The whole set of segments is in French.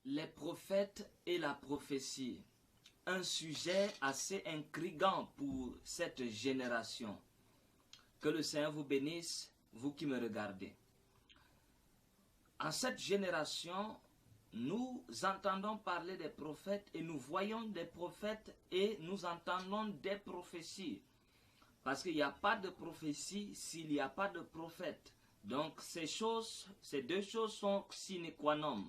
Les prophètes et la prophétie, un sujet assez intriguant pour cette génération. Que le Seigneur vous bénisse, vous qui me regardez. En cette génération, nous entendons parler des prophètes et nous voyons des prophètes et nous entendons des prophéties. Parce qu'il n'y a pas de prophétie s'il n'y a pas de prophète. Donc ces deux choses sont sine qua non.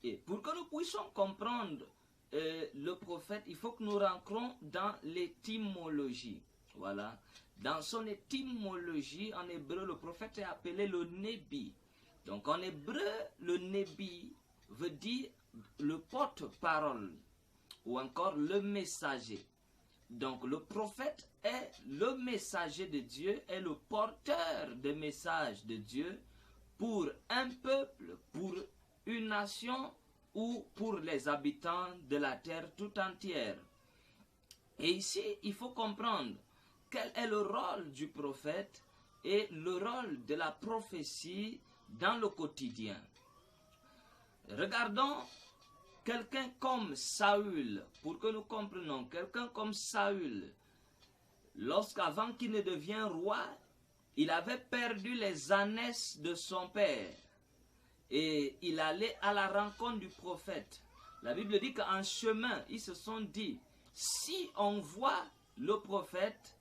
Et pour que nous puissions comprendre le prophète, il faut que nous rentrons dans l'étymologie. Voilà. Dans son étymologie, en hébreu, le prophète est appelé le Nébi. Donc en hébreu, le Nébi veut dire le porte-parole ou encore le messager. Donc le prophète est le messager de Dieu, est le porteur de message de Dieu pour un peuple, pour une nation ou pour les habitants de la terre tout entière. Et ici, il faut comprendre quel est le rôle du prophète et le rôle de la prophétie dans le quotidien. Regardons quelqu'un comme Saül, pour que nous comprenions, quelqu'un comme Saül, lorsqu'avant qu'il ne devienne roi, il avait perdu les ânesses de son père. Et il allait à la rencontre du prophète. La Bible dit qu'en chemin, ils se sont dit, si on voit le prophète,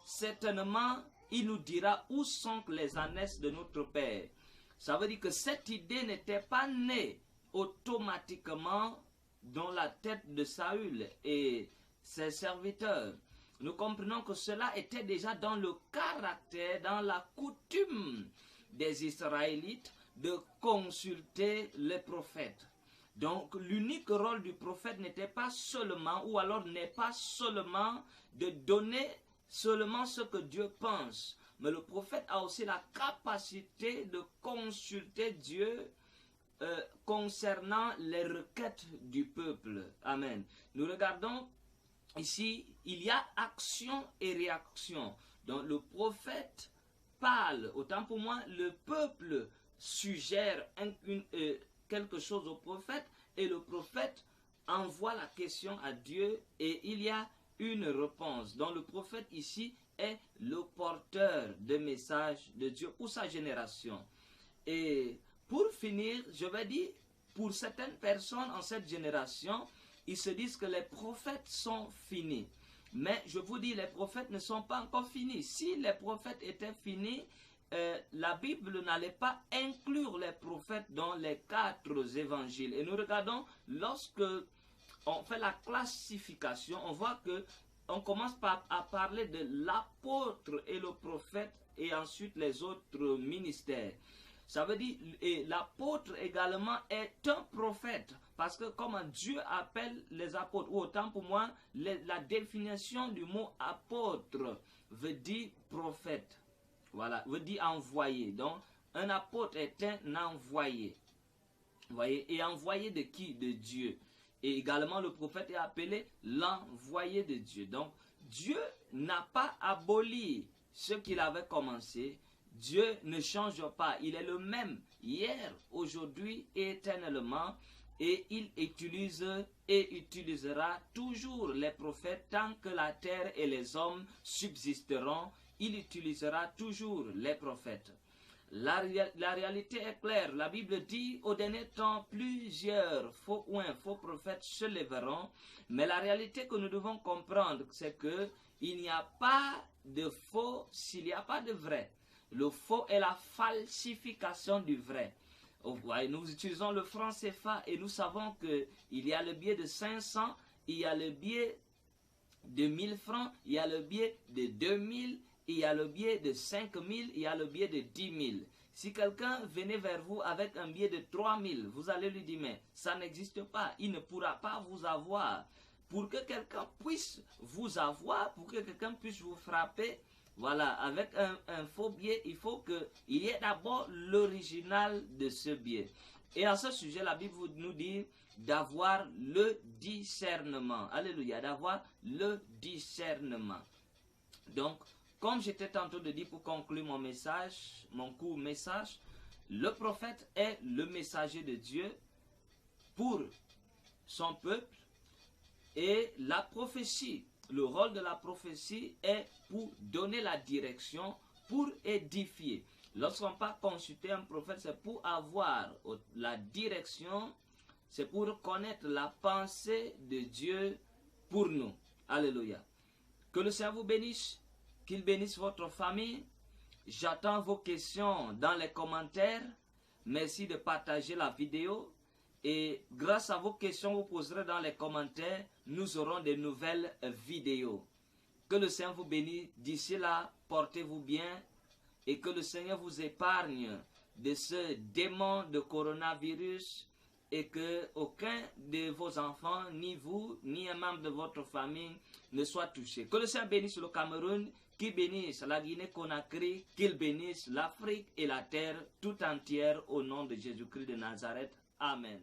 certainement, il nous dira où sont les ânesses de notre père. Ça veut dire que cette idée n'était pas née automatiquement dans la tête de Saül et ses serviteurs. Nous comprenons que cela était déjà dans le caractère, dans la coutume des Israélites de consulter les prophètes. Donc l'unique rôle du prophète n'était pas seulement, ou alors n'est pas seulement de donner seulement ce que Dieu pense, mais le prophète a aussi la capacité de consulter Dieu concernant les requêtes du peuple. Amen. Nous regardons ici, il y a action et réaction. Donc le prophète parle, autant pour moi, le peuple suggère quelque chose au prophète et le prophète envoie la question à Dieu et il y a une réponse. Donc le prophète ici est le porteur de messages de Dieu pour sa génération. Et pour finir, je vais dire, pour certaines personnes en cette génération, ils se disent que les prophètes sont finis. Mais je vous dis, les prophètes ne sont pas encore finis. Si les prophètes étaient finis, la Bible n'allait pas inclure les prophètes dans les 4 évangiles. Et nous regardons, lorsque on fait la classification, on voit que on commence à parler de l'apôtre et le prophète et ensuite les autres ministères. Ça veut dire, et l'apôtre également est un prophète. Parce que comme Dieu appelle les apôtres, ou autant pour moi, la définition du mot apôtre veut dire prophète. Voilà, veut dire envoyé. Donc, un apôtre est un envoyé. Vous voyez, et envoyé de qui? De Dieu. Et également, le prophète est appelé l'envoyé de Dieu. Donc, Dieu n'a pas aboli ce qu'il avait commencé. Dieu ne change pas. Il est le même hier, aujourd'hui et éternellement. Et il utilise et utilisera toujours les prophètes tant que la terre et les hommes subsisteront. Il utilisera toujours les prophètes. La réalité est claire. La Bible dit au dernier temps, plusieurs faux prophètes se lèveront. Mais la réalité que nous devons comprendre, c'est que il n'y a pas de faux s'il n'y a pas de vrai. Le faux est la falsification du vrai. Nous utilisons le franc CFA et nous savons qu'il y a le billet de 500, il y a le billet de 1000 francs, il y a le billet de 2000, il y a le billet de 5000, il y a le billet de 10 000. Si quelqu'un venait vers vous avec un billet de 3000, vous allez lui dire, mais ça n'existe pas, il ne pourra pas vous avoir. Pour que quelqu'un puisse vous avoir, pour que quelqu'un puisse vous frapper, voilà, avec un faux billet, il faut qu'il y ait d'abord l'original de ce billet. Et à ce sujet, la Bible nous dit d'avoir le discernement. Alléluia, d'avoir le discernement. Donc, comme j'étais tantôt de dire pour conclure mon message, mon court message, le prophète est le messager de Dieu. pour son peuple. Et la prophétie, le rôle de la prophétie est pour donner la direction, pour édifier. Lorsqu'on part consulter un prophète, c'est pour avoir la direction, c'est pour connaître la pensée de Dieu pour nous. Alléluia. Que le Seigneur vous bénisse, qu'il bénisse votre famille. J'attends vos questions dans les commentaires. Merci de partager la vidéo. Et grâce à vos questions, vous poserez dans les commentaires, nous aurons de nouvelles vidéos. Que le Seigneur vous bénisse. D'ici là, portez-vous bien et que le Seigneur vous épargne de ce démon de coronavirus et que aucun de vos enfants, ni vous, ni un membre de votre famille ne soit touché. Que le Seigneur bénisse le Cameroun, qu'il bénisse la Guinée-Conakry, qu'il bénisse l'Afrique et la terre tout entière au nom de Jésus-Christ de Nazareth. Amen.